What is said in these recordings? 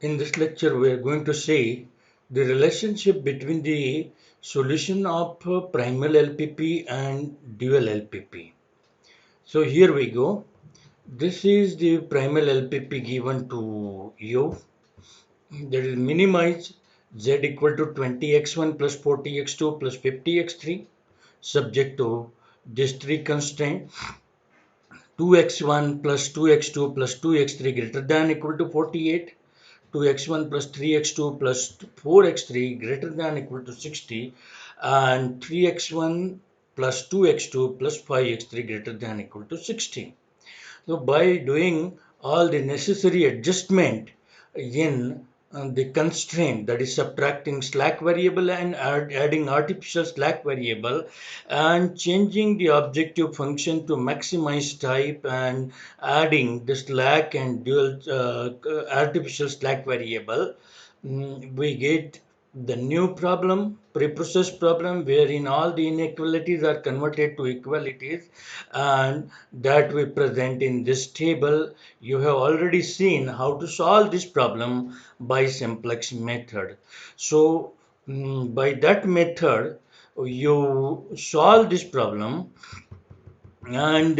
In this lecture, we are going to see the relationship between the solution of primal LPP and dual LPP. So here we go. This is the primal LPP given to you. That is minimize z equal to 20x1 plus 40x2 plus 50x3 subject to these three constraints: 2x1 plus 2x2 plus 2x3 greater than equal to 48, 2x1 plus 3x2 plus 4x3 greater than equal to 60, and 3x1 plus 2x2 plus 5x3 greater than equal to 60. So by doing all the necessary adjustment in the constraint, that is subtracting slack variable and adding artificial slack variable, and changing the objective function to maximize type and adding the slack and dual artificial slack variable, we get the new problem, preprocessed problem, wherein all the inequalities are converted to equalities, and that we present in this table. You have already seen how to solve this problem by simplex method. So by that method, you solve this problem, and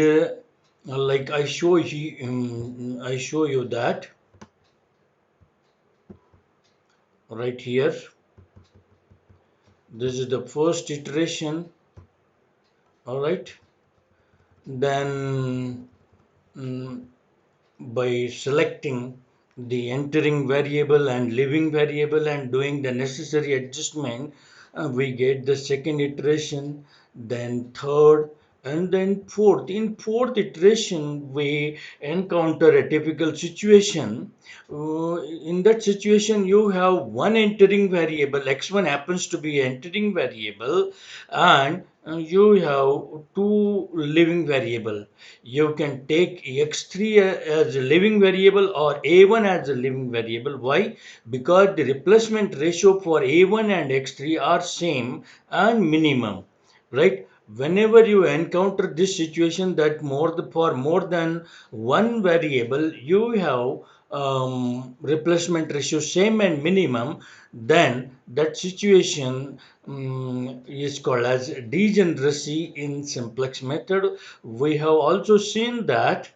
like I show you that right here. This is the first iteration. All right. Then mm, by selecting the entering variable and leaving variable and doing the necessary adjustment, we get the second iteration, then third, and then fourth. In fourth iteration, we encounter a typical situation. In that situation, you have one entering variable, x1 happens to be entering variable, and you have two living variable. You can take x3 as a living variable or a1 as a living variable. Why? Because the replacement ratio for a1 and x3 are same and minimum, right? Whenever you encounter this situation that for more than one variable you have replacement ratio same and minimum, then that situation is called as degeneracy in simplex method. We have also seen that,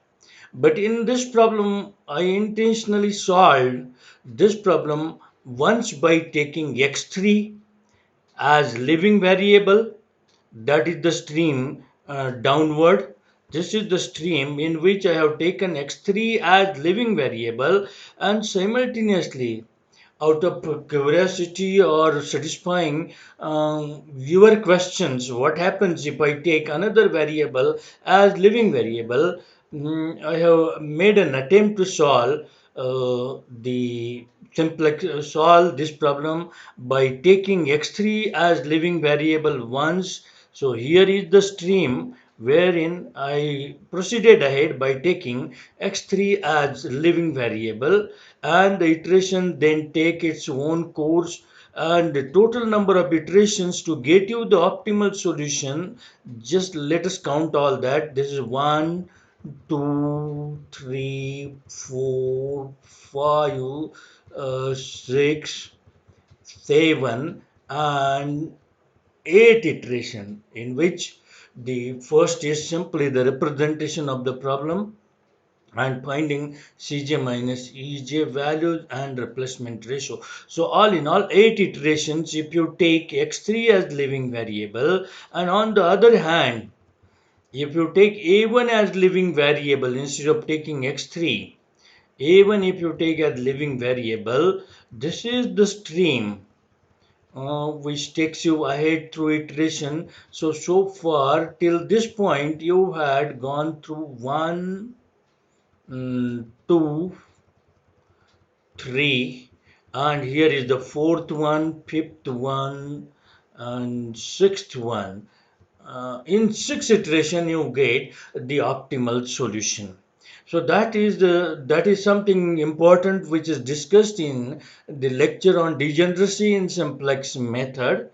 but in this problem I intentionally solved this problem once by taking x3 as living variable, that is the stream downward. This is the stream in which I have taken x3 as living variable, and simultaneously, out of curiosity or satisfying viewer questions, what happens if I take another variable as living variable? I have made an attempt to solve this problem by taking x3 as living variable once. So here is the stream wherein I proceeded ahead by taking x3 as living variable, and the iteration then take its own course, and the total number of iterations to get you the optimal solution. Just let us count all that. This is 1, 2, 3, 4, 5, 6, 7, and 8 iteration, in which the first is simply the representation of the problem and finding Cj minus Ej values and replacement ratio. So all in all 8 iterations if you take x3 as living variable, and on the other hand, if you take a1 as living variable instead of taking x3, a1 if you take as living variable, this is the stream which takes you ahead through iteration. So far till this point you had gone through 1, 2, 3, and here is the fourth one, fifth one, and sixth one. In 6 iteration you get the optimal solution. So that is something important which is discussed in the lecture on degeneracy in simplex method,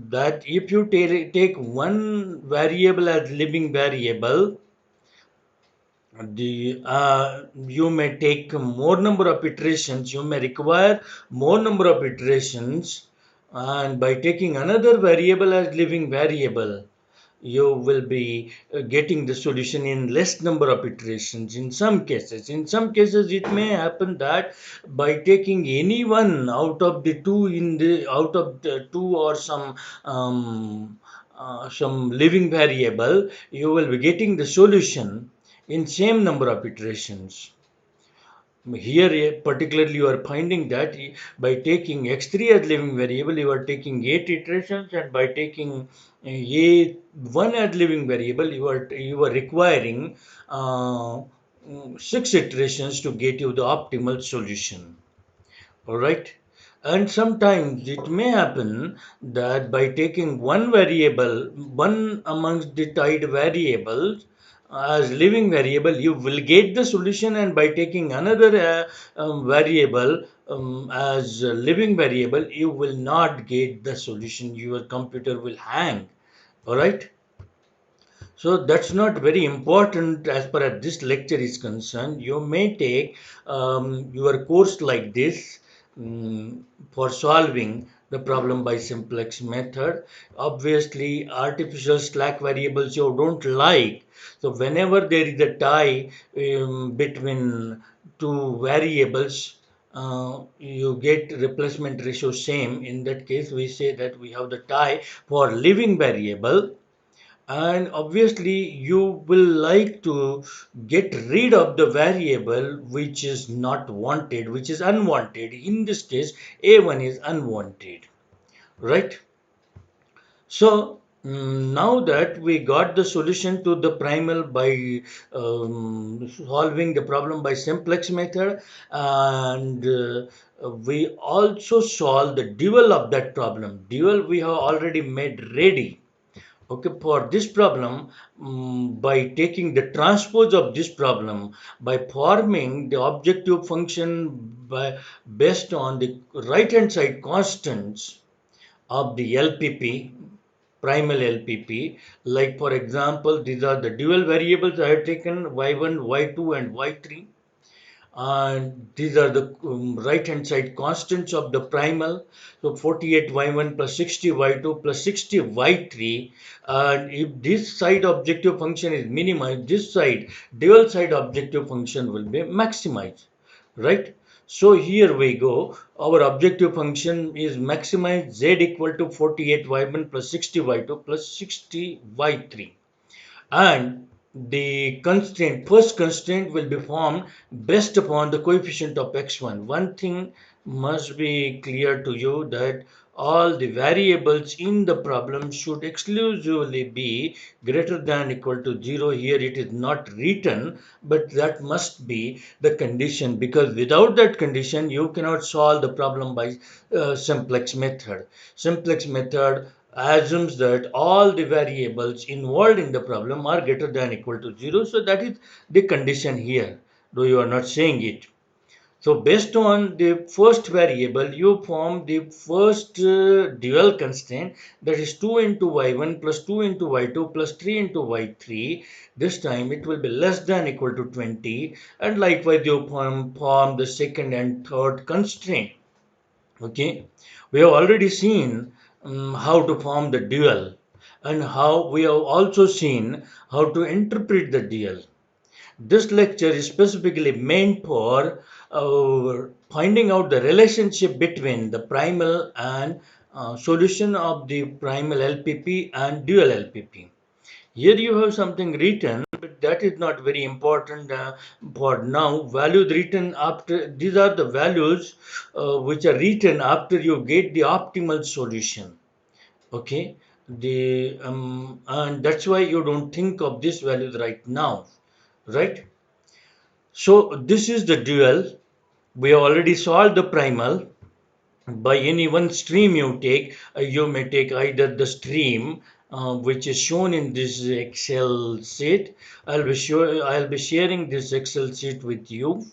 that if you take one variable as living variable, You may take more number of iterations, you may require more number of iterations, and by taking another variable as living variable, you will be getting the solution in less number of iterations. In some cases it may happen that by taking any one out of the two, out of the two, or some living variable, you will be getting the solution in same number of iterations. Here, particularly, you are finding that by taking x3 as living variable, you are taking 8 iterations, and by taking a1 as living variable, you are requiring 6 iterations to get you the optimal solution. All right. And sometimes it may happen that by taking one variable, one amongst the tied variables as living variable, you will get the solution, and by taking another variable as a living variable, you will not get the solution. Your computer will hang. All right. So that's not very important as far as this lecture is concerned. You may take your course like this for solving the problem by simplex method. Obviously, artificial slack variables you don't like. So whenever there is a tie between two variables, you get replacement ratio same. In that case, we say that we have the tie for living variable, and obviously you will like to get rid of the variable which is not wanted, which is unwanted. In this case, a1 is unwanted, right? So now that we got the solution to the primal by solving the problem by simplex method, and we also solve the dual of that problem. Dual we have already made ready. Okay, for this problem, by taking the transpose of this problem, by forming the objective function based on the right hand side constants of the LPP, primal LPP. Like for example, these are the dual variables I have taken, y1, y2 and y3. And these are the right hand side constants of the primal. So 48y1 plus 60y2 plus 60y3. And if this side objective function is minimized, this side dual side objective function will be maximized, right? So here we go. Our objective function is maximized z equal to 48y1 plus 60y2 plus 60y3, and the constraint, first constraint, will be formed based upon the coefficient of x1. One thing must be clear to you, that all the variables in the problem should exclusively be greater than equal to 0. Here it is not written, but that must be the condition, because without that condition you cannot solve the problem by simplex method. Simplex method assumes that all the variables involved in the problem are greater than equal to 0. So that is the condition here, though you are not saying it. So based on the first variable, you form the first dual constraint, that is 2 into y1 plus 2 into y2 plus 3 into y3. This time it will be less than equal to 20, and likewise you form the second and third constraint. Okay, we have already seen how to form the dual, and how we have also seen how to interpret the dual. This lecture is specifically meant for finding out the relationship between the primal and solution of the primal LPP and dual LPP. Here you have something written, but that is not very important for now. Values written after, these are the values which are written after you get the optimal solution. Okay, and that's why you don't think of these values right now, right? So this is the dual. We have already solved the primal. By any one stream you take, you may take either the stream which is shown in this Excel sheet. I'll be sharing this Excel sheet with you.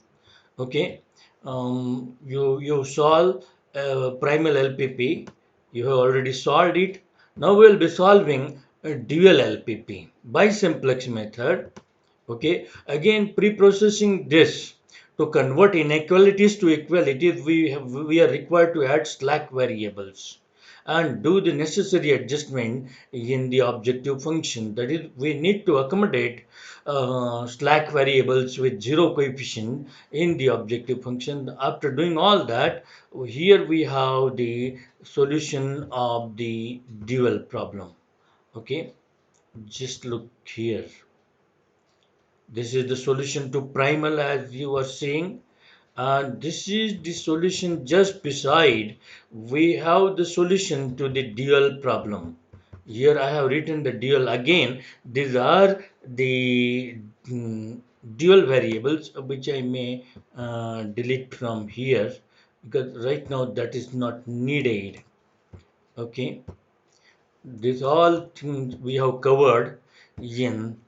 Okay, you solve primal LPP. You have already solved it. Now we'll be solving a dual LPP by simplex method. Okay, again pre-processing this to convert inequalities to equalities, we are required to add slack variables and do the necessary adjustment in the objective function. That is, we need to accommodate slack variables with zero coefficient in the objective function. After doing all that, here we have the solution of the dual problem. Okay, just look here. This is the solution to primal, as you were saying, and this is the solution. Just beside we have the solution to the dual problem. Here I have written the dual again. These are the dual variables which I may delete from here because right now that is not needed. Okay, these all things we have covered in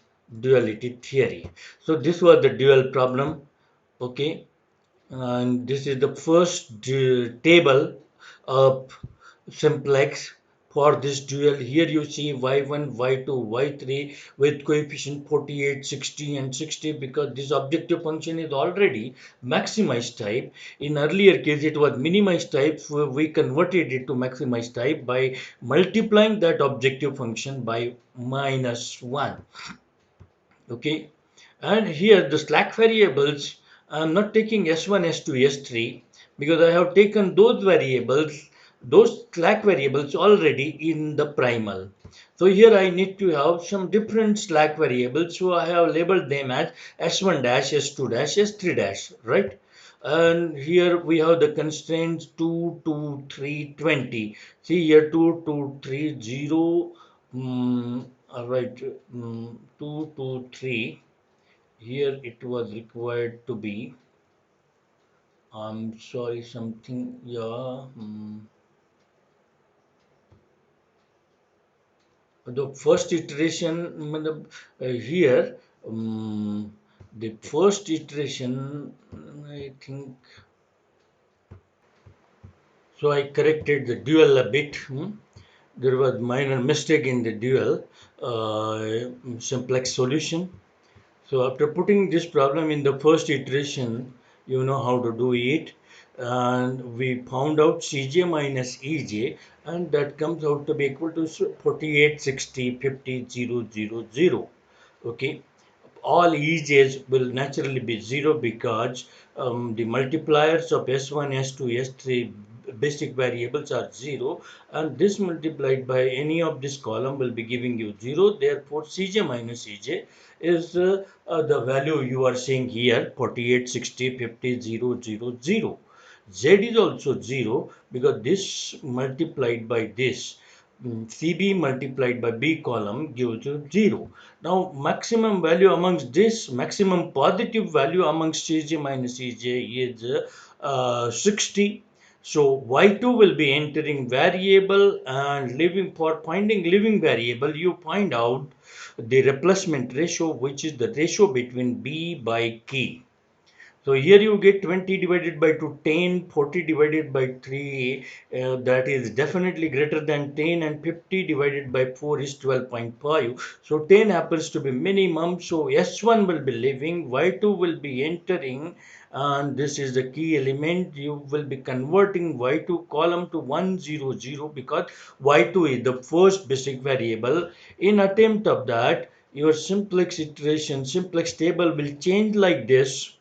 duality theory. So this was the dual problem. Okay, and this is the first table of simplex for this dual. Here you see y1, y2, y3 with coefficient 48, 60 and 60 because this objective function is already maximized type. In earlier case it was minimized type, so we converted it to maximized type by multiplying that objective function by -1. Okay, and here the slack variables, I'm not taking s1, s2, s3 because I have taken those variables, those slack variables already in the primal. So here I need to have some different slack variables, so I have labeled them as s1 dash, s2 dash, s3 dash, right? And here we have the constraints 2, 2, 3, 20. See here 2, 2, 3, 0. All right, 2, 2, 3. Here it was required to be. I'm sorry, something. Yeah. The first iteration here. The first iteration, I think. So I corrected the dual a bit. There was minor mistake in the dual simplex solution. So after putting this problem in the first iteration, you know how to do it. And we found out Cj minus Ej, and that comes out to be equal to 48, 60, 50, 0, 0, 0. Okay, all Ej's will naturally be 0 because the multipliers of S1, S2, S3 basic variables are 0, and this multiplied by any of this column will be giving you 0. Therefore, Cj minus Ej is the value you are seeing here, 48, 60, 50, 0, 0, 0. Z is also 0 because this multiplied by this CB multiplied by B column gives you 0. Now maximum value amongst this, maximum positive value amongst Cj minus Ej is 60. So y2 will be entering variable, and living, for finding living variable you find out the replacement ratio, which is the ratio between B by K. So here you get 20 divided by 2, 10, 40 divided by 3, that is definitely greater than 10, and 50 divided by 4 is 12.5. So 10 happens to be minimum, so S1 will be leaving, Y2 will be entering, and this is the key element. You will be converting Y2 column to 100 because Y2 is the first basic variable. In attempt of that, your simplex iteration, simplex table will change like this,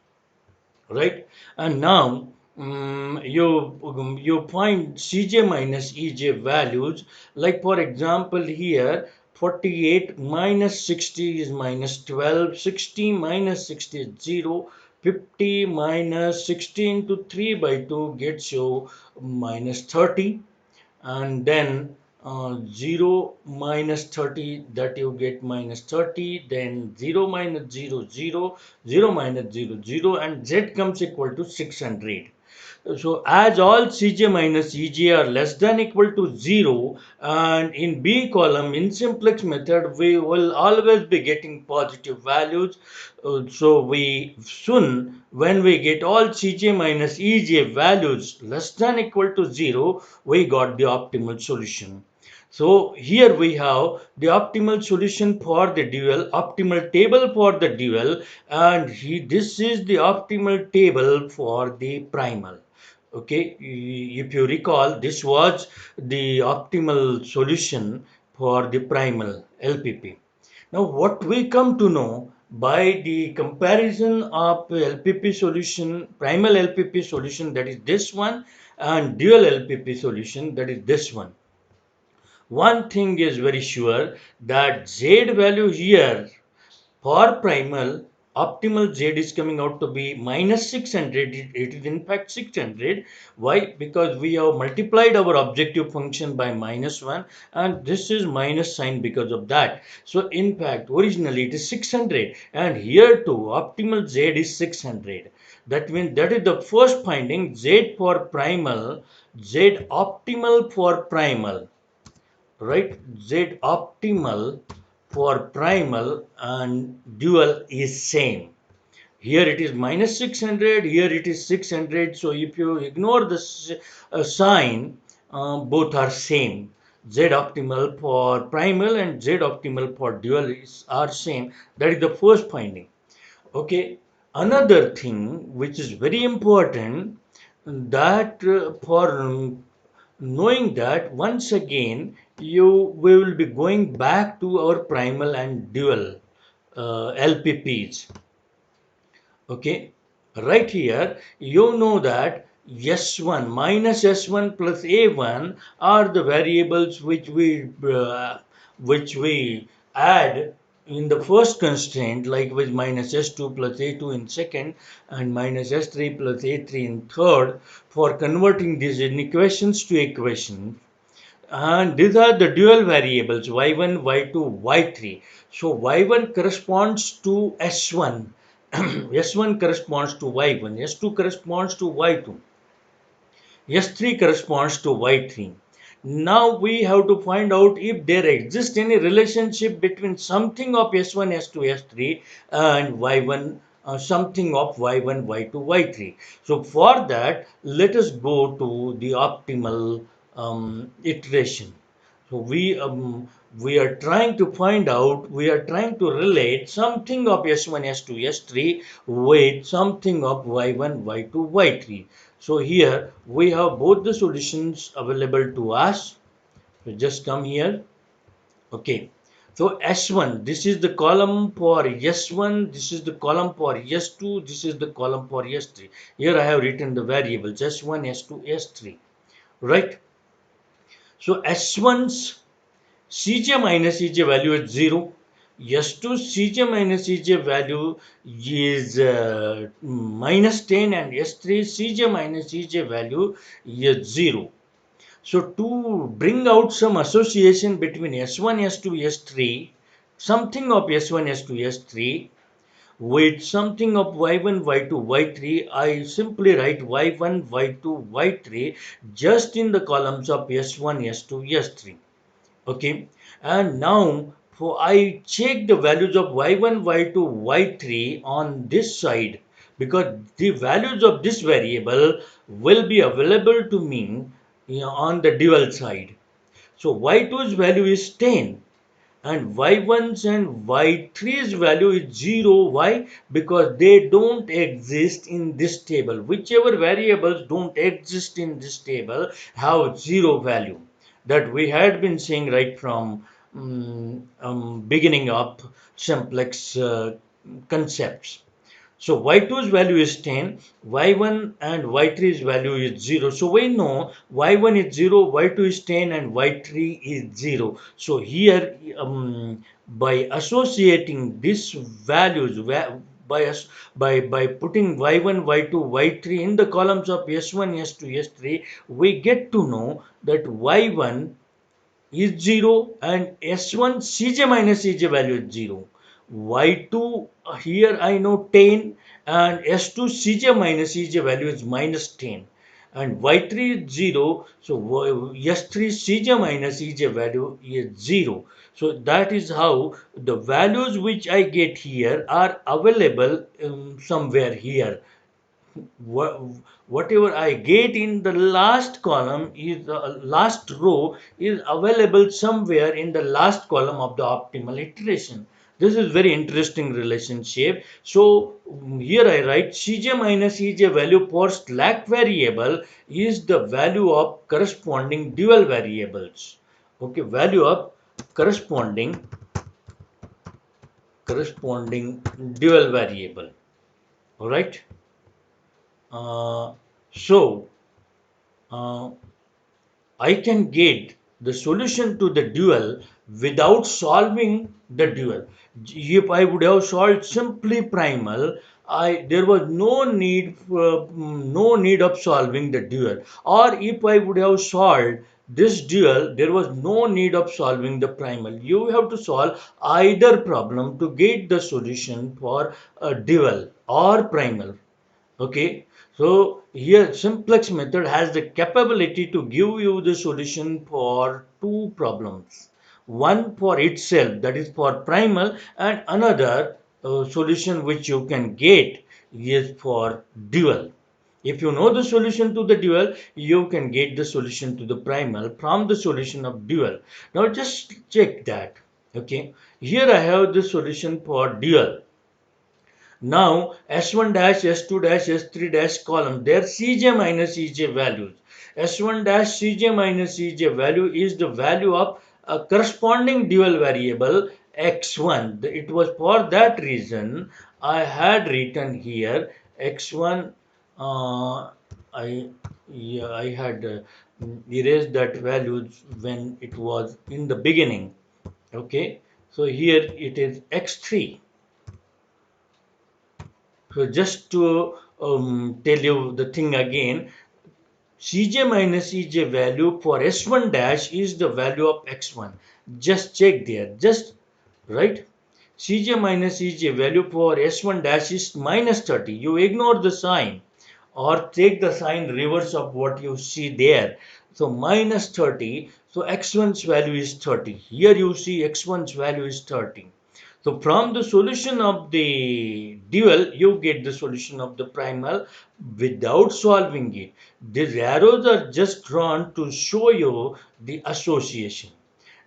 right? And now you find Cj minus Ej values, like for example here 48 minus 60 is minus 12, 60 minus 60 is 0, 50 minus 16 to 3 by 2 gets you minus 30, and then 0 minus 30, that you get minus 30, then 0 minus 0, 0, 0 minus 0, 0, and z comes equal to 600. So as all Cj minus Ej are less than equal to 0, and in B column in simplex method we will always be getting positive values. So we soon, when we get all Cj minus Ej values less than equal to 0, we got the optimal solution. So here we have the optimal solution for the dual, optimal table for the dual, and this is the optimal table for the primal. Okay, if you recall, this was the optimal solution for the primal LPP. Now, what we come to know by the comparison of LPP solution, primal LPP solution, that is this one, and dual LPP solution, that is this one thing is very sure, that Z value here for primal, optimal Z is coming out to be minus 600. It is in fact 600. Why? Because we have multiplied our objective function by minus 1, and this is minus sign because of that. So in fact originally it is 600, and here too optimal Z is 600. That means that is the first finding. Z for primal, Z optimal for primal, right? Z optimal for primal and dual is same. Here it is minus 600, here it is 600. So if you ignore the sign, both are same. Z optimal for primal and Z optimal for dual are same. That is the first finding. Okay. Another thing which is very important, that for knowing that, once again we will be going back to our primal and dual LPPs. Okay, right here you know that S1 minus S1 plus A1 are the variables which we add in the first constraint, like with minus S2 plus A2 in second and minus S3 plus A3 in third, for converting these inequations to equations. And these are the dual variables y1, y2, y3. So y1 corresponds to s1, s1 corresponds to y1, s2 corresponds to y2, s3 corresponds to y3. Now we have to find out if there exists any relationship between something of s1, s2, s3 and y1, something of y1, y2, y3. So for that, let us go to the optimal iteration. So we are trying to find out, we are trying to relate something of S1, S2, S3 with something of Y1, Y2, Y3. So here we have both the solutions available to us. So just come here. Okay. So S1, this is the column for S1, this is the column for S2, this is the column for S3. Here I have written the variables S1, S2, S3. Right? So S1's Cj minus Ej value is 0. S2 Cj minus Ej value is minus 10, and S3 Cj minus Ej value is 0. So to bring out some association between S1, S2, S3, something of S1, S2, S3 with something of Y1, Y2, Y3, I simply write Y1, Y2, Y3 just in the columns of S1, S2, S3. Okay, and now for I check the values of y1, y2, y3 on this side, because the values of this variable will be available to me, on the dual side. So y2's value is 10, and y1's and y3's value is 0. Why? Because they don't exist in this table. Whichever variables don't exist in this table have 0 value. That we had been saying right from beginning of simplex concepts. So y2's value is 10, y1 and y3's value is 0. So we know y1 is 0, y2 is 10, and y3 is 0. So here, by associating these values, by putting y1, y2, y3 in the columns of s1, s2, s3, we get to know that y1 is 0 and S1 Cj minus Cj value is 0. Y2, here I know 10, and S2 Cj minus Cj value is minus 10, and Y3 is 0. So S3 Cj minus Cj value is 0. So that is how the values which I get here are available somewhere here. wha- whatever I get in the last column is last row is available somewhere in the last column of the optimal iteration. This is very interesting relationship. So here I write Cj minus Ej value for slack variable is the value of corresponding dual variables. Okay, value of corresponding dual variable. All right. Uh, so uh, I can get the solution to the dual without solving the dual. If I would have solved simply primal, there was no need of solving the dual. Or if I would have solved this dual, there was no need of solving the primal. You have to solve either problem to get the solution for a dual or primal. Okay, so here simplex method has the capability to give you the solution for two problems. One for itself, that is for primal, and another solution which you can get is for dual. If you know the solution to the dual, you can get the solution to the primal from the solution of dual. Now just check that. Okay, here I have the solution for dual. Now S1 dash, S2 dash, S3 dash column, their Cj minus Ej values. S1 dash Cj minus Ej value is the value of a corresponding dual variable x1. It was for that reason I had written here x1. I yeah, I had erased that value when it was in the beginning. Okay, so here it is x3. So just to tell you the thing again, Cj minus Ej value for S1 dash is the value of x1. Just check there, just right. Cj minus Ej value for S1 dash is minus 30. You ignore the sign or take the sign reverse of what you see there. So minus 30. So x1's value is 30. Here you see x1's value is 30. So from the solution of the dual, you get the solution of the primal without solving it. These arrows are just drawn to show you the association.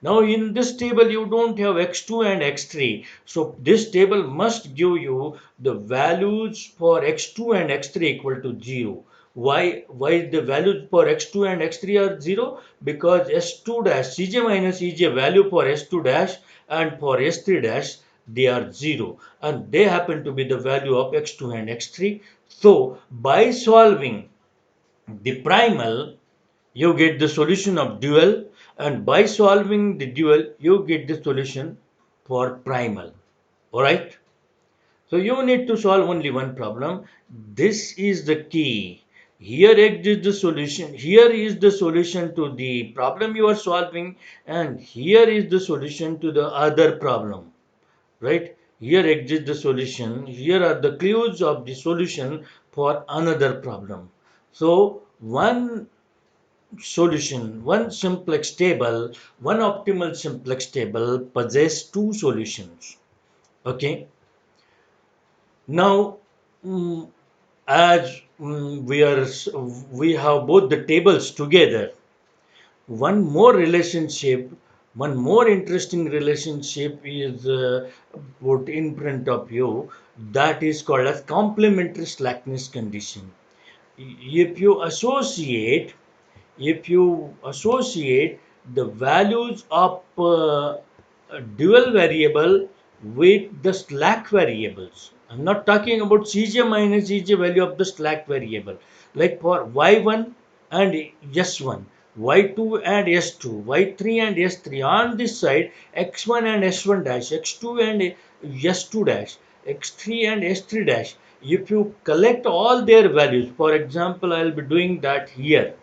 Now in this table you don't have x2 and x3. So this table must give you the values for x2 and x3 equal to 0. Why the values for x2 and x3 are 0? Because s2 dash Cj minus Ej value for s2 dash and for s3 dash they are 0 and they happen to be the value of x2 and x3. So by solving the primal you get the solution of dual, and by solving the dual you get the solution for primal. All right, so you need to solve only one problem. This is the key. Here exists the solution, here is the solution to the problem you are solving, and here is the solution to the other problem, right? Here exists the solution, here are the clues of the solution for another problem. So one solution, one simplex table, one optimal simplex table possess two solutions. Okay. Now, mm, as we have both the tables together, one more relationship, one more interesting relationship is put in front of you. That is called as complementary slackness condition. If you associate if you associate the values of dual variable with the slack variables. I'm not talking about Cj minus Ej value of the slack variable. Like for y1 and s1, y2 and s2, y3 and s3. On this side, x1 and s1 dash, x2 and s2 dash, x3 and s3 dash. If you collect all their values, for example, I'll be doing that here.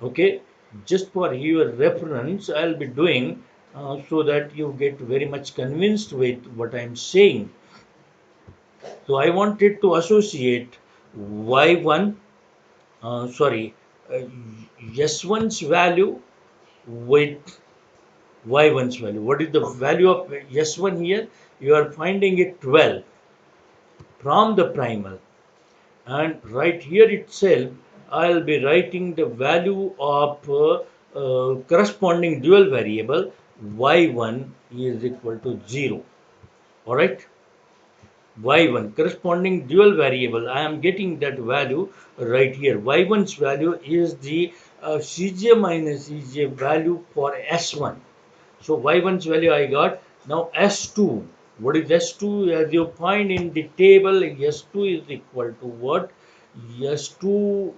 Okay, just for your reference I'll be doing so that you get very much convinced with what I'm saying. So I wanted to associate y1 sorry uh, s1's value with y1's value. What is the value of s1 here? You are finding it 12 from the primal. and right here itself I'll be writing the value of corresponding dual variable y1 is equal to 0. All right, y1 corresponding dual variable, I am getting that value right here. Y1's value is the cj minus ej value for s1. So y1's value I got. Now s2, what is s2? As you find in the table, s2 is equal to what? S2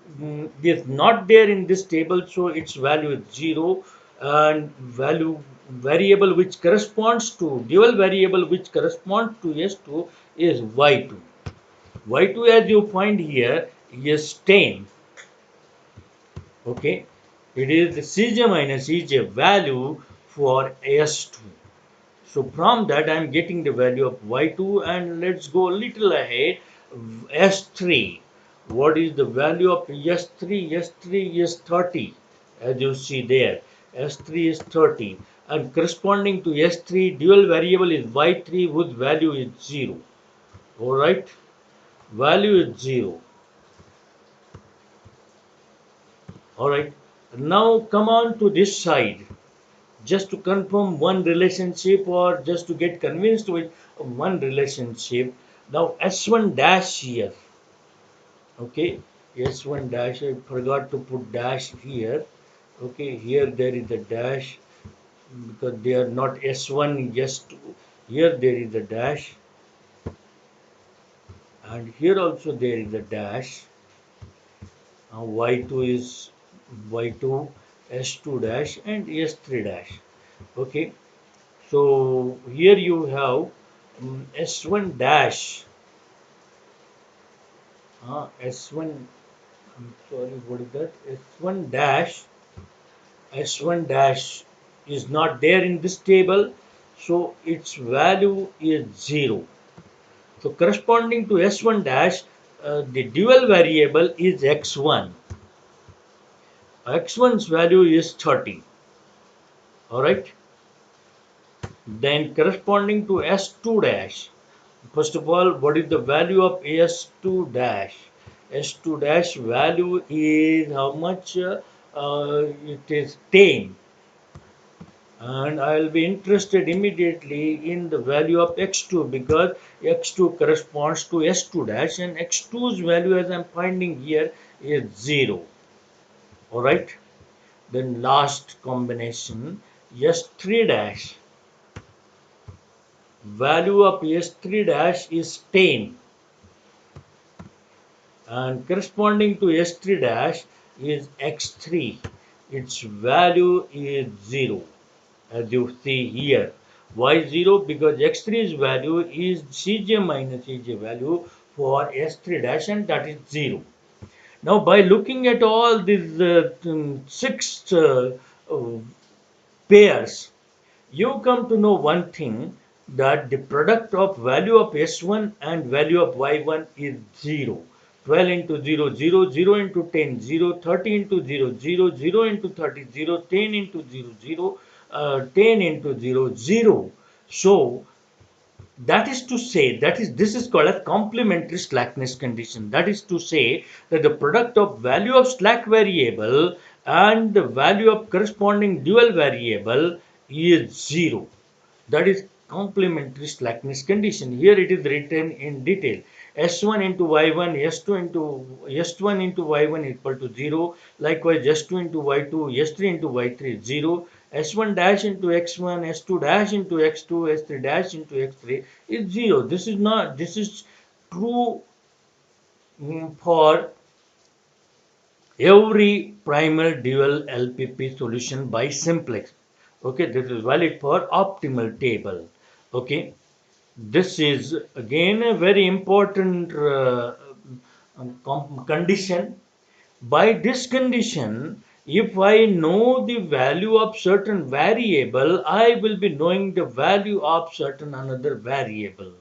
is not there in this table, so its value is 0, and value variable which corresponds to dual variable which corresponds to S2 is Y2. Y2, as you find here, is 10. Okay, it is the Cj minus Ej value for S2. So from that I am getting the value of y2, and let's go a little ahead. S3. What is the value of S3? S3 is 30, as you see there. S3 is 30, and corresponding to S3 dual variable is y3 whose value is 0. Alright, value is 0. Alright, now come on to this side, just to confirm one relationship or just to get convinced with one relationship. Now S1 dash here, okay, S1 dash, I forgot to put dash here. Okay, here there is a dash because they are not S1, just here there is a dash, and here also there is a dash. Y2 is Y2, S2 dash, and S3 dash. Okay, so here you have S1 dash, S1, I'm sorry, what is that? S1 dash, S1 dash is not there in this table, so its value is 0. So corresponding to S1 dash, the dual variable is X1. X1's value is 30. Alright. Then corresponding to S2 dash, first of all, what is the value of S2 dash? S2 dash value is how much? It is 10. And I will be interested immediately in the value of x2 because x2 corresponds to s2 dash, and x2's value as I am finding here is 0. Alright. Then last combination, s3 dash. Value of s3 dash is 10, and corresponding to s3 dash is x3. Its value is 0, as you see here. Why 0? Because x3's value is cj minus ej value for s3 dash, and that is 0. Now by looking at all these six uh, pairs, you come to know one thing, that the product of value of S1 and value of Y1 is 0. 12 into 0, 0, 0 into 10, 0, 30 into 0, 0, 0 into 30, 0, 10 into 0, 0, 10 into 0, 0. So that is to say, this is called a complementary slackness condition. That is to say that the product of value of slack variable and the value of corresponding dual variable is 0. That is complementary slackness condition. Here it is written in detail. S1 into Y1, S2 into S1 into Y1 equal to 0. Likewise, S2 into Y2, S3 into Y3 0. S1 dash into X1, S2 dash into X2, S3 dash into X3 is 0. This is true for every primal dual LPP solution by simplex. Okay, this is valid for optimal table. Okay, this is again a very important condition. By this condition, if I know the value of certain variable, I will be knowing the value of certain another variable.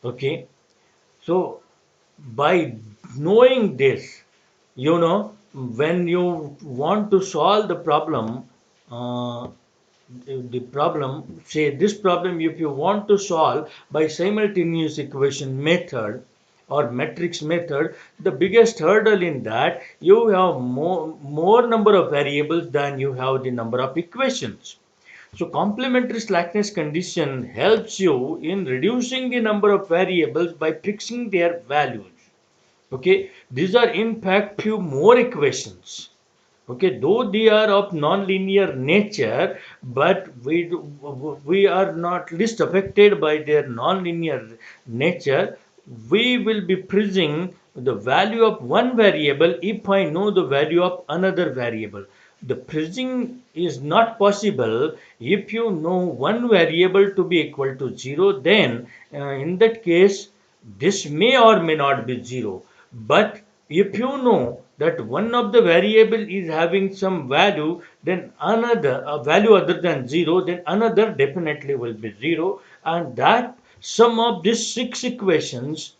Okay, so by knowing this, when you want to solve the problem, uh, say this problem, if you want to solve by simultaneous equation method, or matrix method, the biggest hurdle in that, you have more number of variables than you have the number of equations. So complementary slackness condition helps you in reducing the number of variables by fixing their values. Okay, these are in fact few more equations. Okay, though they are of non-linear nature, but we are not least affected by their non-linear nature. We will be freezing the value of one variable if I know the value of another variable. The freezing is not possible if you know one variable to be equal to 0, then in that case this may or may not be 0. But if you know that one of the variable is having some value, then another a value other than 0, then another definitely will be 0, and that sum of these six equations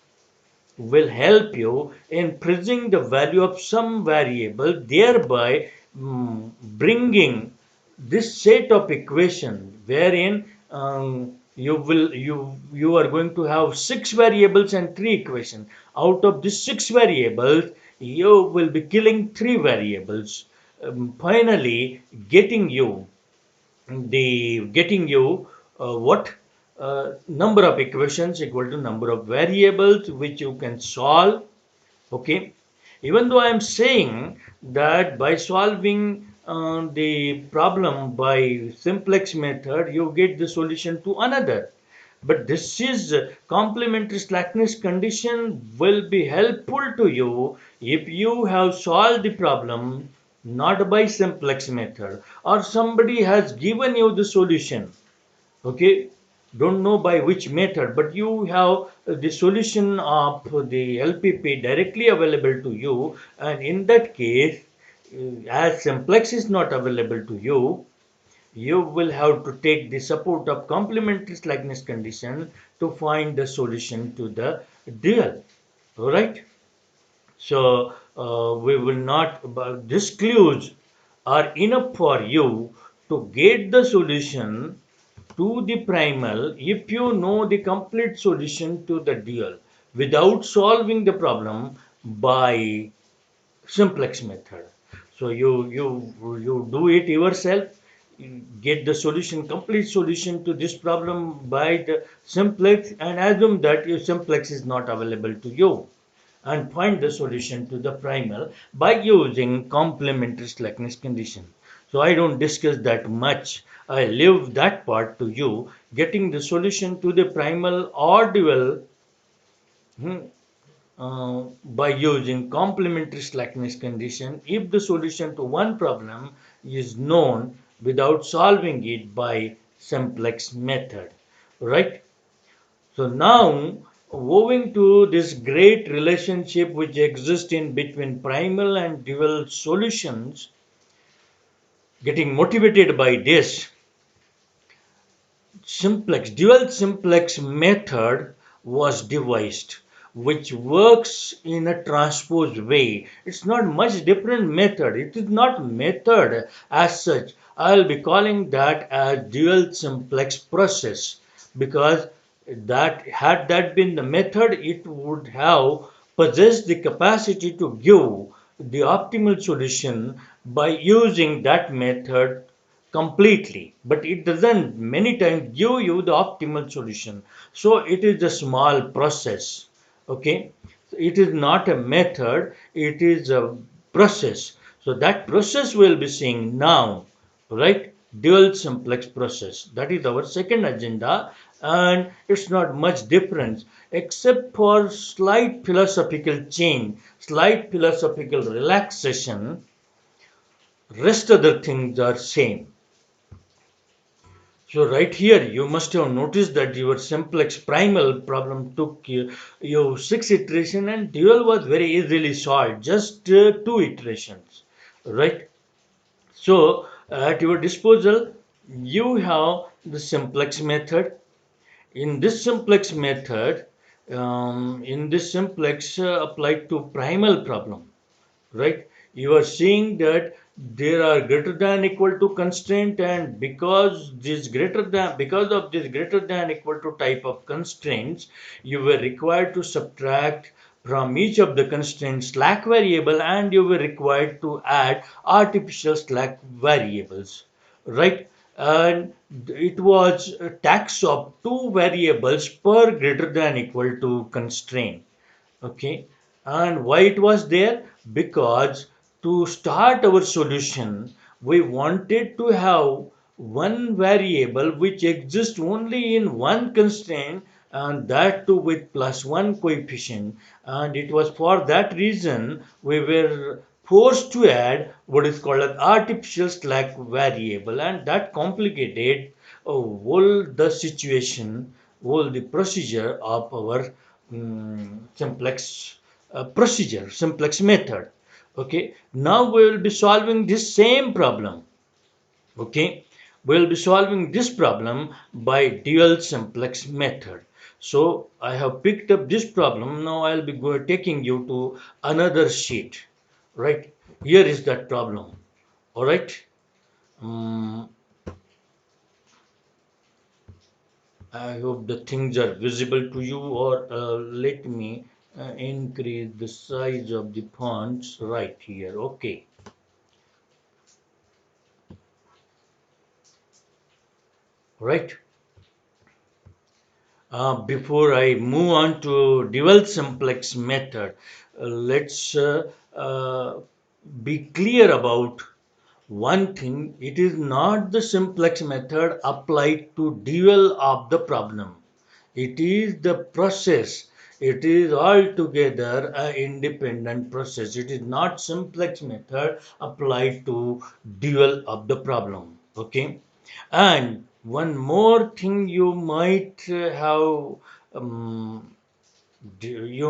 will help you in pressing the value of some variable, thereby bringing this set of equation wherein you are going to have six variables and three equations. Out of these six variables, you will be killing three variables, finally getting you what number of equations equal to number of variables which you can solve. Okay, even though I am saying that by solving the problem by simplex method you get the solution to another, but this is complementary slackness condition will be helpful to you if you have solved the problem not by simplex method, or somebody has given you the solution. Okay, don't know by which method, but you have the solution of the LPP directly available to you, and in that case, as simplex is not available to you, you will have to take the support of complementary slackness condition to find the solution to the dual. All right. So we will not, but these clues are enough for you to get the solution to the primal if you know the complete solution to the dual without solving the problem by simplex method. So you do it yourself, you get the solution, complete solution to this problem by the simplex, and assume that your simplex is not available to you, and find the solution to the primal by using complementary slackness condition. So I don't discuss that much. I leave that part to you. Getting the solution to the primal or dual hmm, by using complementary slackness condition if the solution to one problem is known without solving it by simplex method. Right? So now, owing to this great relationship which exists in between primal and dual solutions, getting motivated by this dual simplex method was devised, which works in a transposed way. It's not much different method. It is not method as such. I'll be calling that as dual simplex process, because that had that been the method, it would have possessed the capacity to give the optimal solution by using that method completely, but it doesn't many times give you the optimal solution. So it is a small process. Okay, it is not a method, it is a process. So that process we'll be seeing now, right? Dual simplex process, that is our second agenda, and it's not much difference except for slight philosophical change, slight philosophical relaxation. Rest other things are same. So right here, you must have noticed that your simplex primal problem took you six iteration, and dual was very easily solved, just two iterations, right? So at your disposal, you have the simplex method. In this simplex method, in this simplex applied to primal problem, right? you are seeing that there are greater than equal to constraint, and because of this greater than equal to type of constraints, you were required to subtract from each of the constraints slack variable, and you were required to add artificial slack variables, right? And it was a tax of two variables per greater than equal to constraint. Okay, and why it was there? Because to start our solution, we wanted to have one variable which exists only in one constraint, and that too with plus one coefficient. And it was for that reason we were forced to add what is called an artificial slack variable, and that complicated whole the situation, whole the procedure of our simplex method. Okay, now we will be solving this same problem. Okay, we will be solving this problem by dual simplex method. So I have picked up this problem. Now I'll be taking you to another sheet. Right, here is that problem. All right. Um, I hope the things are visible to you, or let me increase the size of the fonts right here. Okay, right. Before I move on to dual simplex method, let's be clear about one thing. It is not the simplex method applied to dual of the problem. It is the process. It is altogether an independent process. It is not simplex method applied to dual of the problem. Okay. And one more thing um, you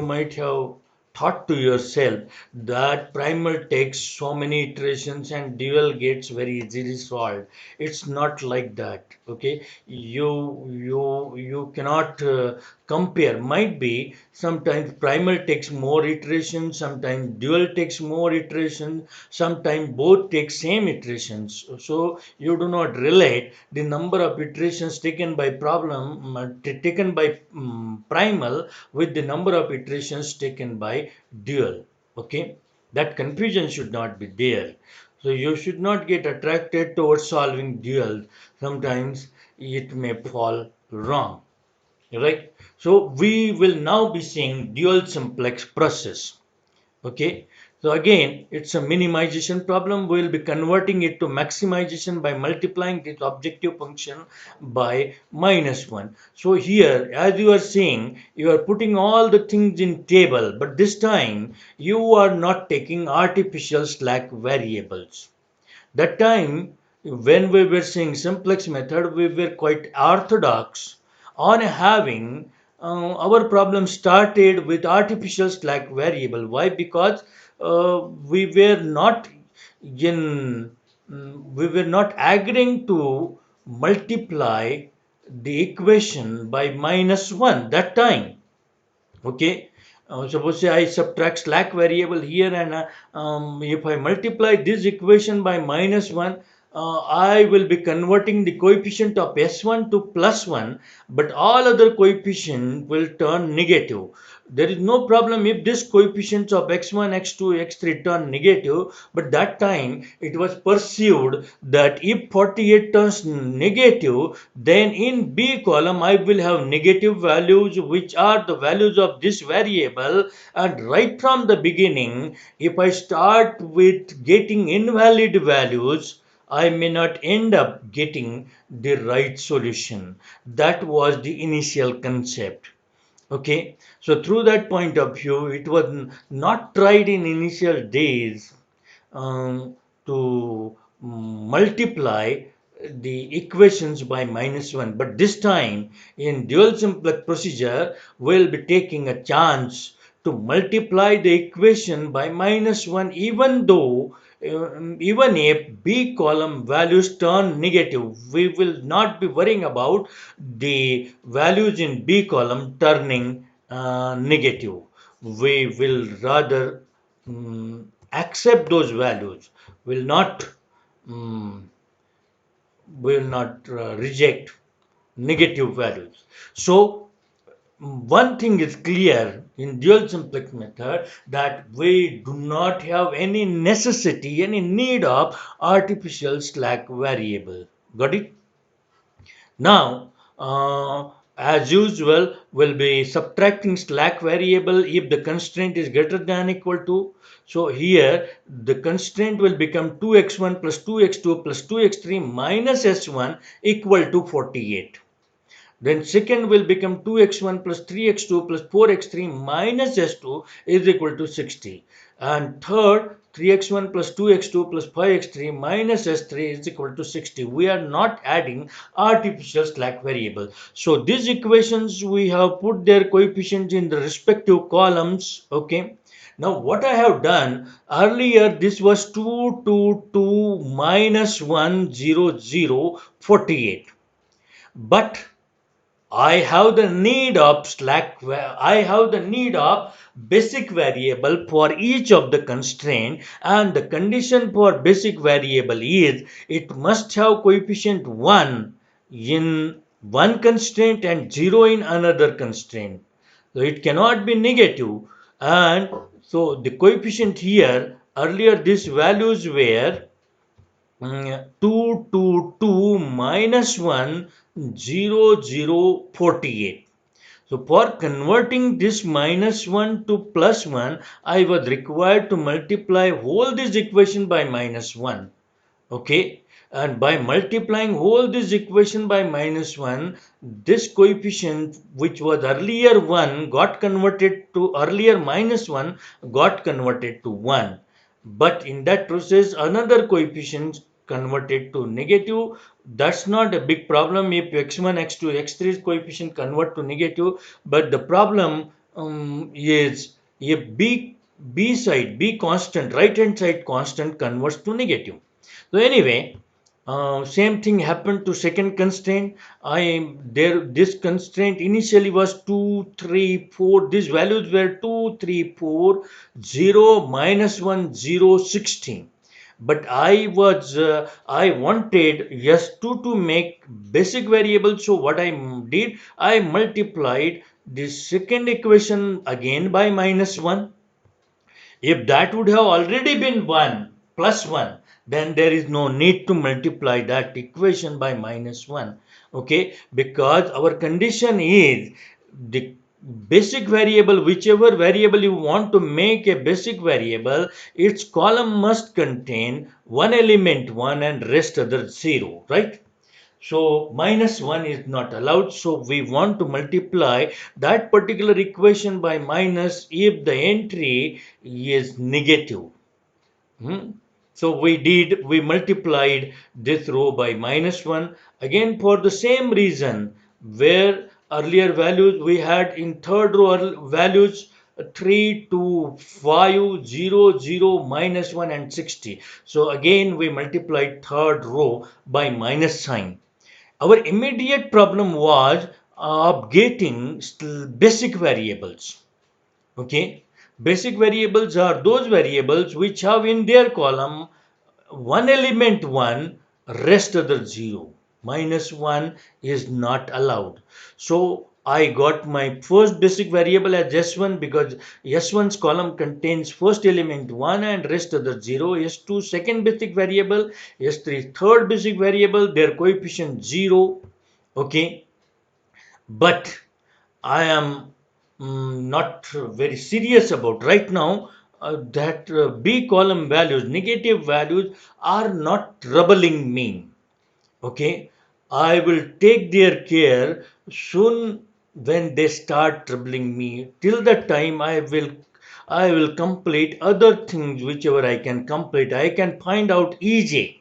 might have thought to yourself that primal takes so many iterations and dual gets very easily solved. It's not like that. Okay, you cannot compare. Might be sometimes primal takes more iterations, sometimes dual takes more iterations, sometimes both take same iterations. So you do not relate the number of iterations taken by primal with the number of iterations taken by dual. Okay, that confusion should not be there. So you should not get attracted towards solving dual. Sometimes it may fall wrong, right? So we will now be seeing dual simplex process. Okay, so again, it's a minimization problem. We'll be converting it to maximization by multiplying this objective function by minus 1. So here, as you are seeing, you are putting all the things in table, but this time you are not taking artificial slack variables. That time, when we were saying simplex method, we were quite orthodox on having our problem started with artificial slack variable. Why? Because we were not in we were not agreeing to multiply the equation by minus 1 that time. Okay, suppose say I subtract slack variable here, and if I multiply this equation by minus 1, I will be converting the coefficient of s1 to plus 1, but all other coefficient will turn negative. There is no problem if this coefficients of x1, x2, x3 turn negative, but that time it was perceived that if 48 turns negative, then in B column I will have negative values, which are the values of this variable, and right from the beginning, if I start with getting invalid values, I may not end up getting the right solution. That was the initial concept. Okay, so through that point of view, it was not tried in initial days um, to multiply the equations by minus 1, but this time in dual simplex procedure we'll be taking a chance to multiply the equation by minus 1, even though even if b column values turn negative, we will not be worrying about the values in b column turning negative. We will rather accept those values, will not mm, reject negative values. So one thing is clear in dual simplex method, that we do not have any necessity, any need of artificial slack variable. Got it? Now, as usual, we'll be subtracting slack variable if the constraint is greater than equal to. So here, the constraint will become 2x1 plus 2x2 plus 2x3 minus s1 equal to 48. Then second will become 2x1 plus 3x2 plus 4x3 minus s2 is equal to 60. And third, 3x1 plus 2x2 plus 5x3 minus s3 is equal to 60. We are not adding artificial slack variable. So these equations, we have put their coefficients in the respective columns. Okay. Now what I have done earlier, this was 2, 2, 2 minus 1, 0, 0, 48. But I have the need of basic variable for each of the constraint, and the condition for basic variable is it must have coefficient 1 in one constraint and 0 in another constraint. So it cannot be negative, and so the coefficient here, earlier these values were 2, 2, 2 minus 1, 0, 0, 48. So for converting this minus 1 to plus 1, I was required to multiply whole this equation by minus 1. Okay. And by multiplying whole this equation by minus 1, this coefficient which was earlier 1 got converted to earlier minus 1 got converted to 1. But in that process, another coefficient converted to negative. That's not a big problem if x1, x2, x3's coefficient convert to negative. But the problem is if b side, b constant, right hand side constant converts to negative. So anyway, same thing happened to second constraint. This constraint initially was 2, 3, 4. These values were 2, 3, 4, 0, minus 1, 0, 16. But I wanted S2 to make basic variable. So what I did, I multiplied the second equation again by minus 1. If that would have already been 1 plus 1, then there is no need to multiply that equation by minus 1. Okay, because our condition is the basic variable, whichever variable you want to make a basic variable, its column must contain one element 1 and rest other 0, right? So minus 1 is not allowed. So we want to multiply that particular equation by minus if the entry is negative. Hmm. So we multiplied this row by minus 1. Again for the same reason, where earlier values we had in third row values 3, 2, 5, 0, 0, minus 1 and 60. So again we multiplied third row by minus sign. Our immediate problem was of getting basic variables. Okay, basic variables are those variables which have in their column one element 1, rest other 0. Minus 1 is not allowed. So I got my first basic variable as S1 because S1's column contains first element 1 and rest other 0. S2 second basic variable, S3 third basic variable, their coefficient 0. Okay, but I am not very serious about right now that B column values, negative values are not troubling me. Okay, I will take their care soon when they start troubling me. Till that time, I will complete other things whichever I can complete. I can find out EJ.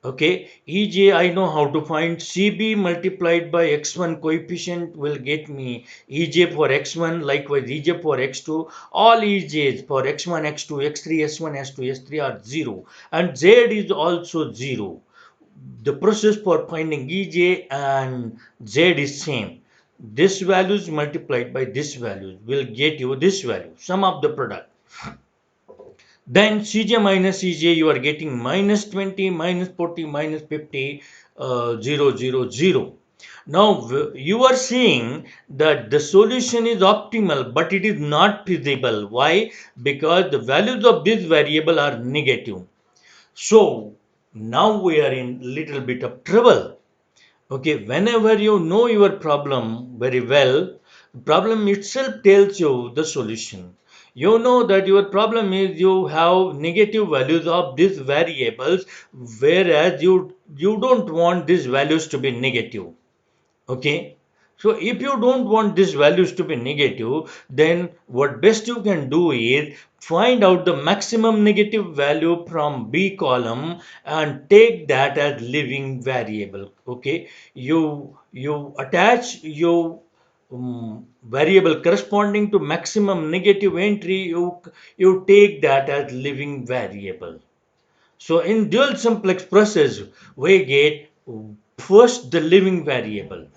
Okay, EJ, I know how to find CB multiplied by x1 coefficient will get me EJ for x1, likewise EJ for x2. All EJs for x1, x2, x3, s1, s2, s3 are 0 and Z is also 0. The process for finding EJ and Z is same. This values multiplied by this values will get you this value, sum of the product. Then Cj minus Ej, you are getting minus 20, minus 40, minus 50, 0, 0, 0. Now you are saying that the solution is optimal, but it is not feasible. Why? Because the values of this variable are negative. So now we are in little bit of trouble. Okay, whenever you know your problem very well, problem itself tells you the solution. You know that your problem is you have negative values of these variables, whereas you don't want these values to be negative. Okay, so if you don't want these values to be negative, then what best you can do is find out the maximum negative value from b column and take that as living variable. Okay, you attach your variable corresponding to maximum negative entry, you take that as living variable. So in dual simplex process we get first the living variable.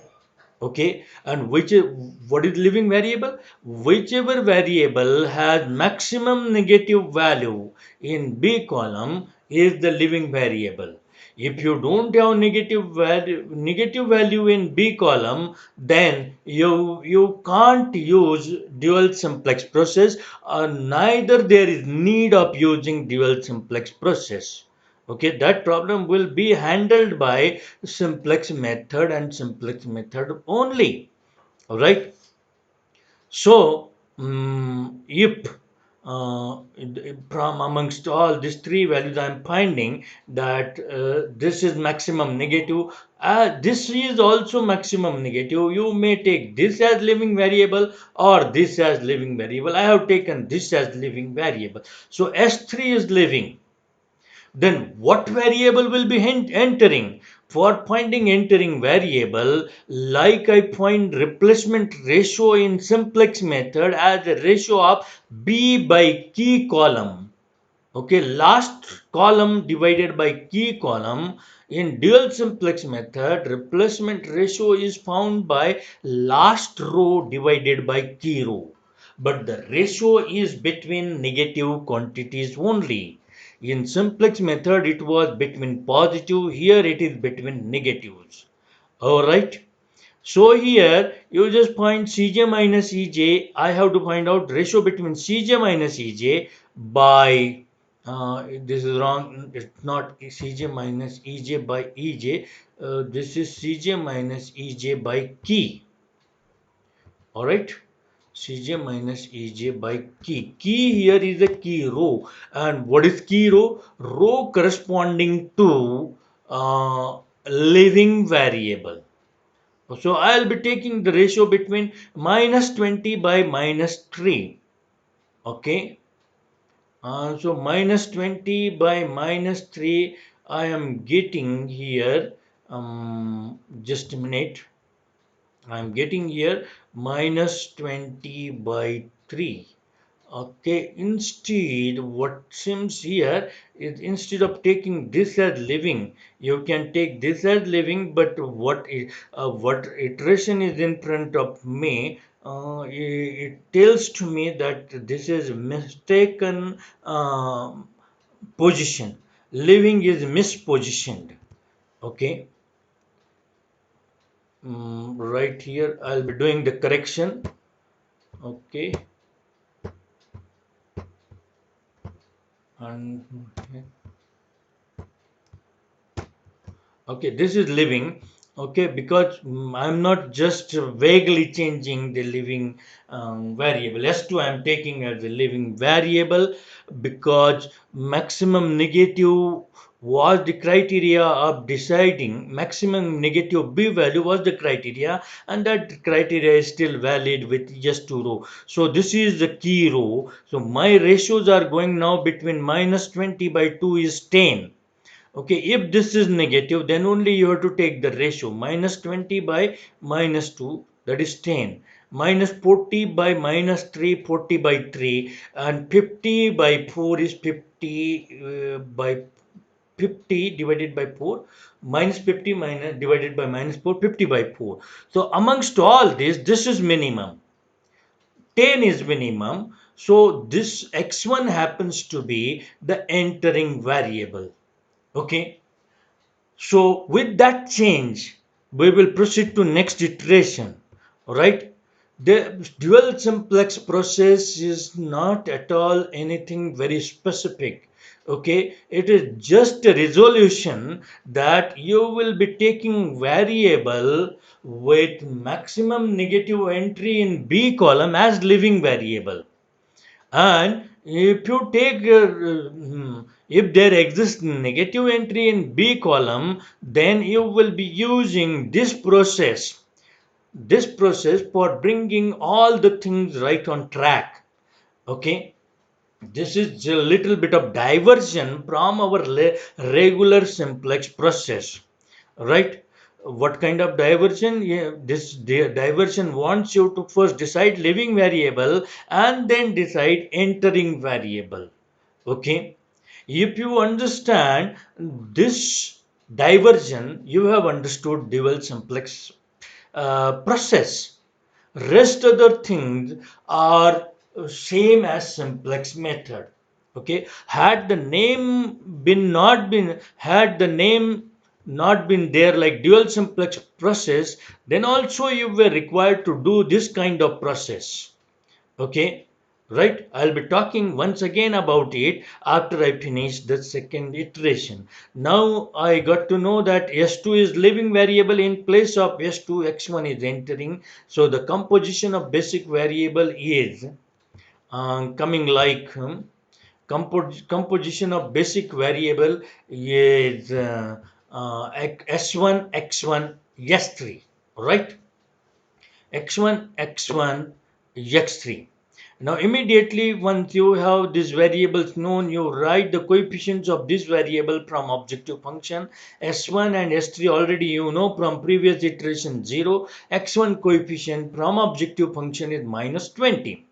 Okay, and what is living variable? Whichever variable has maximum negative value in b column is the living variable. If you don't have negative value in b column, then you can't use dual simplex process, neither there is need of using dual simplex process. Okay, that problem will be handled by simplex method and simplex method only. All right. So if from amongst all these three values I am finding that this is maximum negative, this is also maximum negative, you may take this as living variable or this as living variable. I have taken this as living variable, so S3 is living. Then what variable will be entering? For finding entering variable, like I find replacement ratio in simplex method as a ratio of b by key column. Okay, last column divided by key column. In dual simplex method, replacement ratio is found by last row divided by key row. But the ratio is between negative quantities only. In simplex method, it was between positive. Here it is between negatives. Alright. So here you just find Cj minus Ej. I have to find out ratio between Cj minus Ej by this is wrong. It's not Cj minus Ej by Ej. This is Cj minus Ej by key. All right. Cj minus Ej by key. Key here is a key row. And what is key row? Row corresponding to living variable. So I'll be taking the ratio between minus 20 by minus 3. Okay. So minus 20 by minus 3 I am getting here. Just a minute. I am getting here minus 20 by 3. Okay, instead, what seems here is instead of taking this as living, you can take this as living, but what iteration is in front of me, it tells to me that this is mistaken position. Living is mispositioned. Okay, right here I'll be doing the correction. Okay, and okay, this is living. Okay, because I'm not just vaguely changing the living variable. S2 I'm taking as a living variable because maximum negative was the criteria of deciding. Maximum negative b value was the criteria, and that criteria is still valid with just two row. So this is the key row. So my ratios are going now between minus 20 by 2 is 10. Okay, if this is negative, then only you have to take the ratio minus 20 by minus 2, that is 10. Minus 40 by minus 3, 40 by 3, and 50 by 4 is 50 by 50 divided by 4, minus 50 minus divided by minus 4, 50 by 4. So amongst all this is minimum. 10 is minimum. So this x1 happens to be the entering variable. Okay. So with that change, we will proceed to next iteration. All right. The dual simplex process is not at all anything very specific. Okay, it is just a resolution that you will be taking variable with maximum negative entry in B column as living variable. And if you take, if there exists negative entry in B column, then you will be using this process for bringing all the things right on track. Okay. This is a little bit of diversion from our regular simplex process, right? What kind of diversion? Yeah, this diversion wants you to first decide living variable and then decide entering variable. Okay. If you understand this diversion, you have understood dual simplex process. Rest other things are same as simplex method. Okay. Had the name not been there like dual simplex process, then also you were required to do this kind of process. Okay. Right. I'll be talking once again about it after I finish the second iteration. Now I got to know that S2 is living variable in place of S2, X1 is entering. So the composition of basic variable is coming like composition of basic variable is S1, X1, S3. Right. X1, X1, X3. Now immediately once you have these variables known, you write the coefficients of this variable from objective function. S1 and S3 already you know from previous iteration 0. X1 coefficient from objective function is minus 20.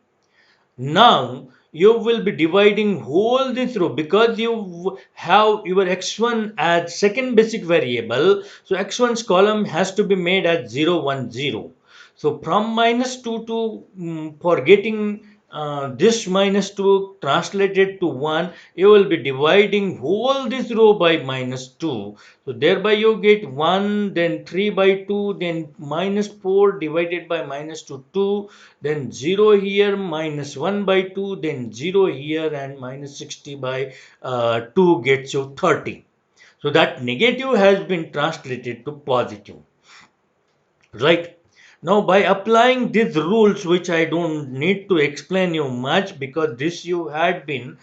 Now you will be dividing whole this row because you have your x1 as second basic variable. So x1's column has to be made as 0, 1, 0. So from minus 2 to for getting this minus 2 translated to 1, you will be dividing whole this row by minus 2. So thereby you get 1, then 3 by 2, then minus 4 divided by minus 2, 2, then 0 here, minus 1 by 2, then 0 here, and minus 60 by 2 gets you 30. So that negative has been translated to positive. Right. Now by applying these rules, which I don't need to explain you much because this you had been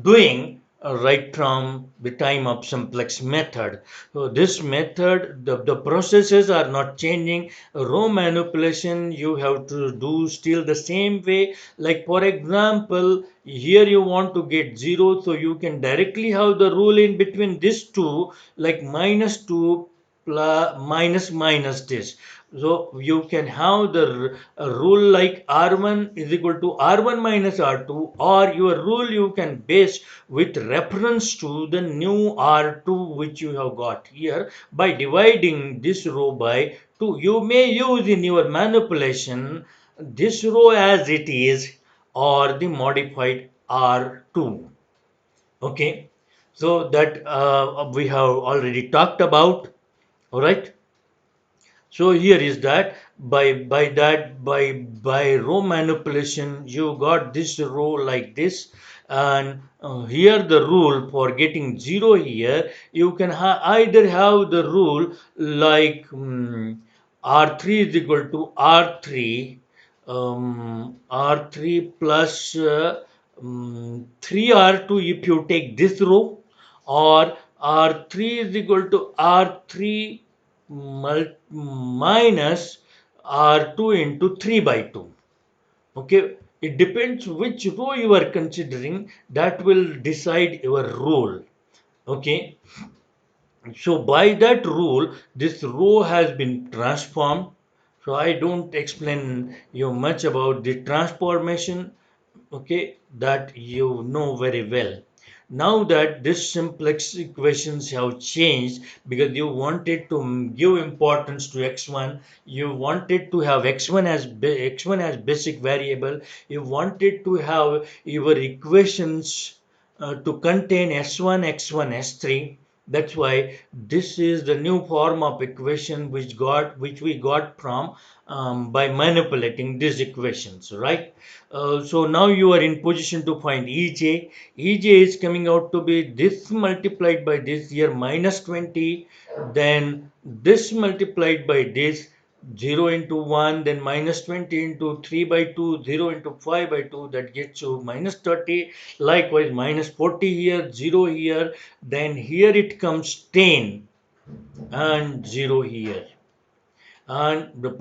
doing right from the time of simplex method. So this method, the processes are not changing. Row manipulation you have to do still the same way. Like for example, here you want to get 0, so you can directly have the rule in between these two, like minus 2 plus minus this. So you can have the rule like R1 is equal to R1 minus R2, or your rule you can base with reference to the new R2 which you have got here by dividing this row by 2. You may use in your manipulation this row as it is or the modified R2. Okay. So that we have already talked about. All right. So here is that by row manipulation you got this row like this, and here the rule for getting 0 here you can either have the rule like R3 is equal to R3, R3 plus 3R2 if you take this row, or R3 is equal to R3 minus R2 into 3 by 2. Okay, it depends which row you are considering, that will decide your rule. Okay, so by that rule, this row has been transformed. So I don't explain you much about the transformation. Okay, that you know very well. Now that this simplex equations have changed, because you wanted to give importance to x1, you wanted to have x1 as basic variable, you wanted to have your equations to contain s1, x1, s3. That's why this is the new form of equation which we got from by manipulating these equations, right? So now you are in position to find EJ. EJ is coming out to be this multiplied by this here minus 20, then this multiplied by this 0 into 1, then minus 20 into 3 by 2, 0 into 5 by 2, that gets you minus 30. Likewise, minus 40 here, 0 here, then here it comes 10 and 0 here. And the Z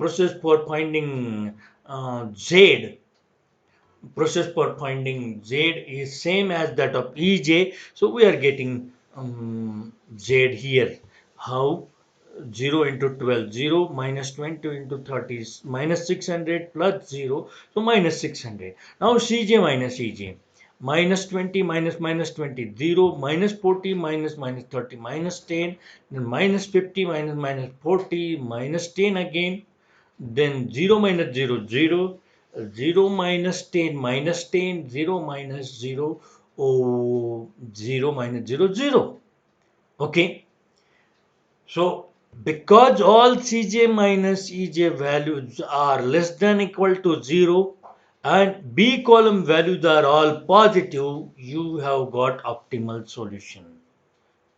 process for finding Z is same as that of EJ. So we are getting Z here. How? 0 into 12, 0 minus 20 into 30 is minus 600 plus 0, so minus 600. Now CJ minus EJ. Minus 20 minus 20, 0 minus 40 minus 30 minus 10, then minus 50 minus 40 minus 10 again, then 0 minus 0, 0, 0 minus 10 minus 10, 0 minus 0, oh, 0 minus 0, 0. Okay. So, because all Cj minus Ej values are less than equal to 0 and B column values are all positive, you have got optimal solution.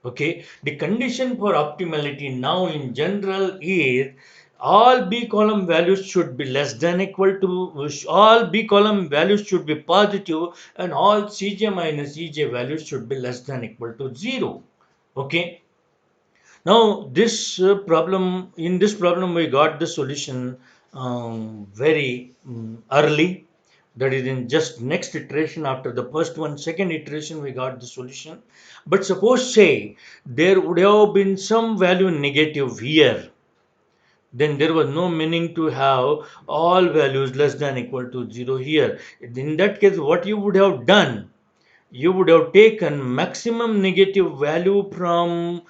Okay, the condition for optimality now in general is all B column values should be less than equal to, all B column values should be positive, and all Cj minus Ej values should be less than equal to 0. Okay, now in this problem we got the solution very early, that is in just next iteration after the first one, second iteration we got the solution. But suppose say there would have been some value negative here, then there was no meaning to have all values less than equal to 0 here. In that case, what you would have done, you would have taken maximum negative value from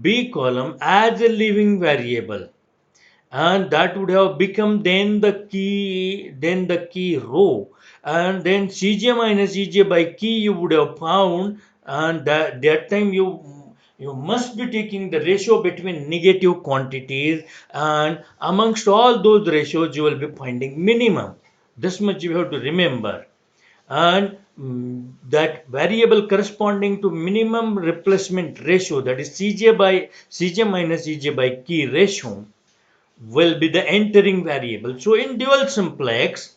B column as a living variable, and that would have become then the key row, and then Cj minus Ej by key you would have found, and that time you must be taking the ratio between negative quantities, and amongst all those ratios you will be finding minimum. This much you have to remember. And that variable corresponding to minimum replacement ratio, that is Cj minus Ej by key ratio, will be the entering variable. So in dual simplex,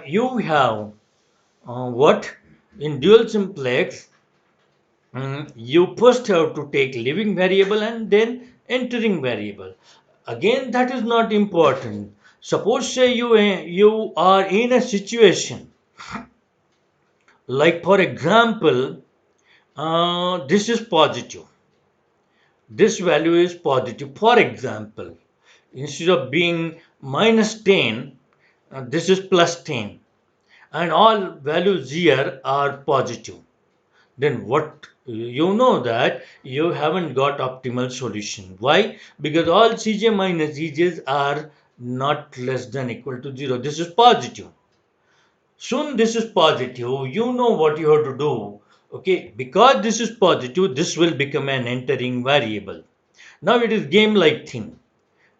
you have what? In dual simplex, you first have to take living variable and then entering variable. Again, that is not important. Suppose say you are in a situation like, for example, this is positive. This value is positive. For example, instead of being minus 10, this is plus 10, and all values here are positive. Then what, you know that you haven't got optimal solution. Why? Because all Cj minus Ej's are not less than equal to 0. This is positive. Soon this is positive, you know what you have to do. Okay, because this is positive, this will become an entering variable. Now it is game like thing.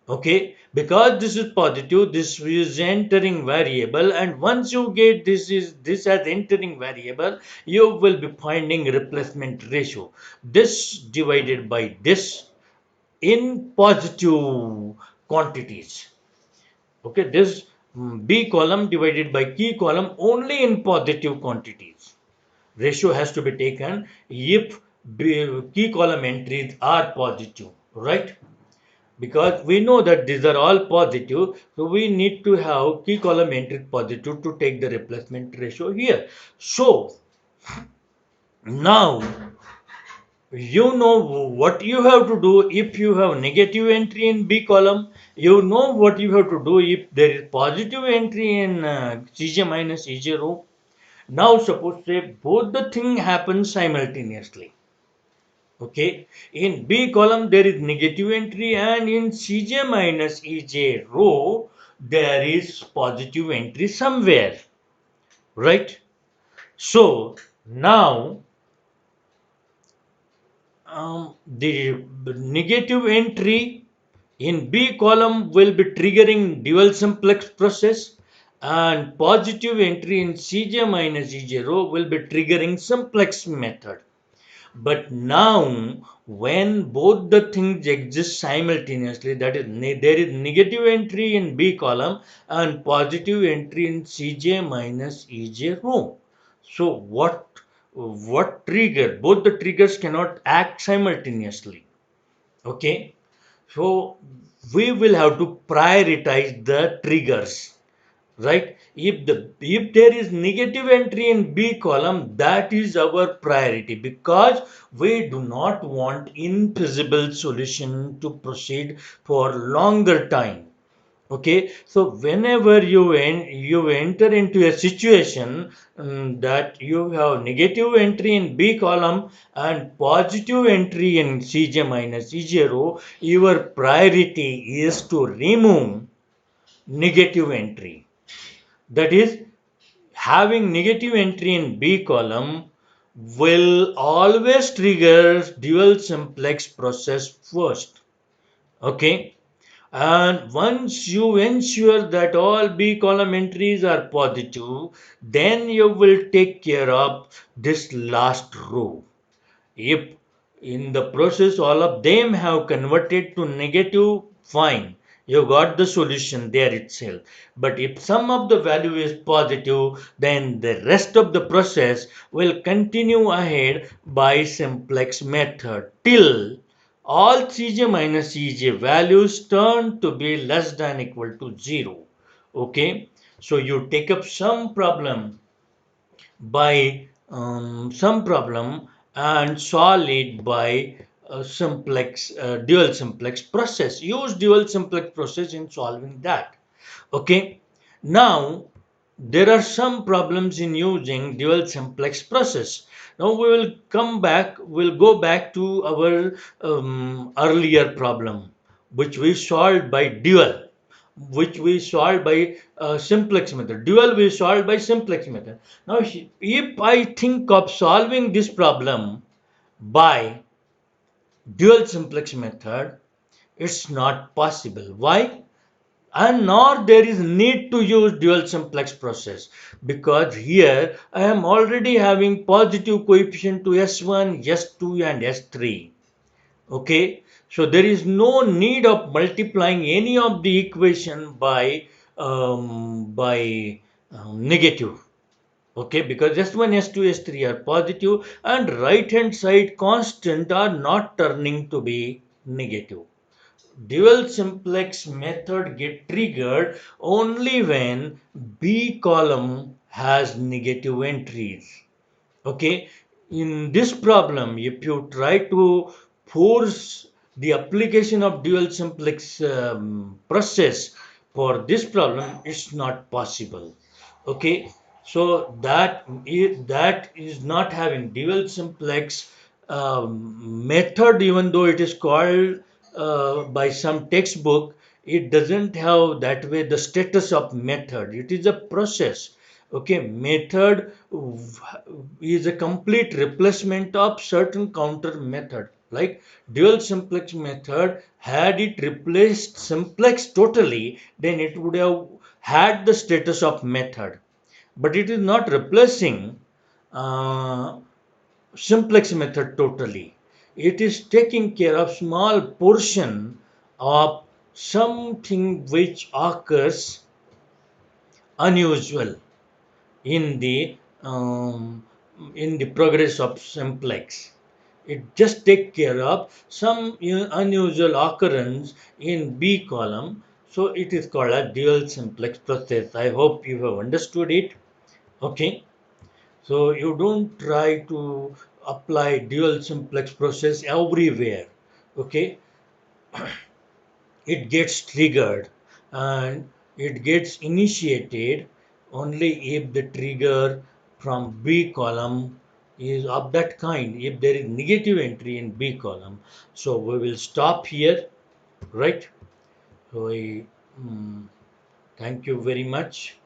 Okay, because this is positive, this is entering variable, and once you get this as entering variable, you will be finding replacement ratio, this divided by this in positive quantities. Okay, this B column divided by key column only in positive quantities. Ratio has to be taken if key column entries are positive, right? Because we know that these are all positive, so we need to have key column entry positive to take the replacement ratio here. So now you know what you have to do if you have negative entry in B column. You know what you have to do if there is positive entry in Cj minus Ej row. Now suppose say both the thing happen simultaneously. Okay, in B column there is negative entry, and in Cj minus Ej row there is positive entry somewhere, right? So now the negative entry in B column will be triggering dual simplex process, and positive entry in Cj minus Ej row will be triggering simplex method. But now, when both the things exist simultaneously, that is, there is negative entry in B column and positive entry in Cj minus Ej row. So what trigger? Both the triggers cannot act simultaneously. Okay, so we will have to prioritize the triggers, right? If there is negative entry in B column, that is our priority, because we do not want infeasible solution to proceed for longer time. Okay, so whenever you enter into a situation that you have negative entry in B column and positive entry in Cj minus Ej row, your priority is to remove negative entry. That is, having negative entry in B column will always trigger dual simplex process first. Okay, and once you ensure that all B column entries are positive, then you will take care of this last row. If in the process all of them have converted to negative, fine, you got the solution there itself. But if some of the value is positive, then the rest of the process will continue ahead by simplex method till all Cj minus Cj values turn to be less than equal to 0. Okay, so you take up some problem and solve it by dual simplex process. Use dual simplex process in solving that. Okay, now there are some problems in using dual simplex process. Now we will we'll go back to our earlier problem, which we solved by dual, which we solved by simplex method. Dual we solved by simplex method. Now, if I think of solving this problem by dual simplex method, it's not possible. Why? And nor there is need to use dual simplex process, because here I am already having positive coefficient to S1, S2 and S3. Okay, so there is no need of multiplying any of the equation by negative. Okay, because S1, S2, S3 are positive and right hand side constant are not turning to be negative. Dual simplex method get triggered only when B column has negative entries. Okay, in this problem, if you try to force the application of dual simplex process for this problem, it's not possible. Okay, so that is not having dual simplex method, even though it is called by some textbook, it doesn't have that way the status of method. It is a process. Okay, method is a complete replacement of certain counter method. Like dual simplex method, had it replaced simplex totally, then it would have had the status of method. But it is not replacing uh, simplex method totally. It is taking care of small portion of something which occurs unusual in the um, in the progress of simplex. It just take care of some unusual occurrence in B column. So it is called a dual simplex process. I hope you have understood it. Okay. So you don't try to apply dual simplex process everywhere. Okay, it gets triggered and it gets initiated only if the trigger from B column is of that kind, if there is negative entry in B column. So we will stop here, right? So I thank you very much.